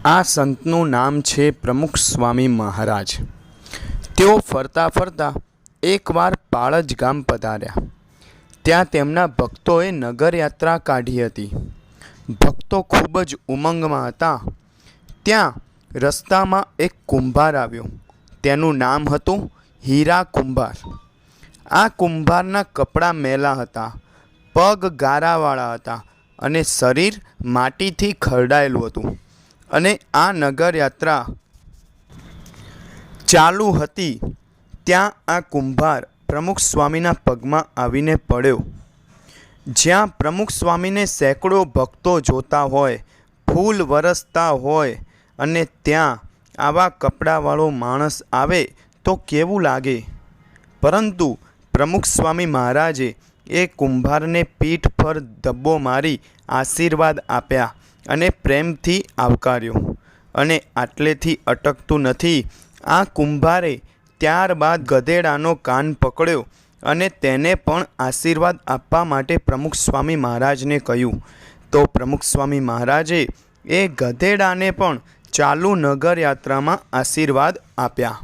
આ સંતનું નામ છે પ્રમુખ સ્વામી મહારાજ। તેઓ ફરતા ફરતા એકવાર પાળજ ગામ પધાર્યા। ત્યાં તેમના ભક્તોએ નગરયાત્રા કાઢી હતી। ભક્તો ખૂબ જ ઉમંગમાં હતા। ત્યાં રસ્તામાં એક કુંભાર આવ્યો। તેનું નામ હતું હીરા કુંભાર। આ કુંભારના કપડાં મેલા હતા, પગ ગારાવાળા હતા અને શરીર માટીથી ખરડાયેલું હતું। અને આ નગરયાત્રા ચાલુ હતી ત્યાં આ કુંભાર પ્રમુખ સ્વામીના પગમાં આવીને પડ્યો। જ્યાં પ્રમુખ સ્વામીને સેંકડો ભક્તો જોતા હોય, ફૂલ વરસતા હોય અને ત્યાં આવા કપડાવાળો માણસ આવે તો કેવું લાગે? પરંતુ પ્રમુખ સ્વામી મહારાજે એ કુંભારને પીઠ પર ધબ્બો મારી આશીર્વાદ આપ્યા અને પ્રેમથી આવકાર્યો। અને આટલેથી અટકતું નથી। આ કુંભારે ત્યારબાદ ગધેડાનો કાન પકડ્યો અને તેને પણ આશીર્વાદ આપવા માટે પ્રમુખ સ્વામી મહારાજને કહ્યું। તો પ્રમુખ સ્વામી મહારાજે એ ગધેડાને પણ ચાલુ નગરયાત્રામાં આશીર્વાદ આપ્યા।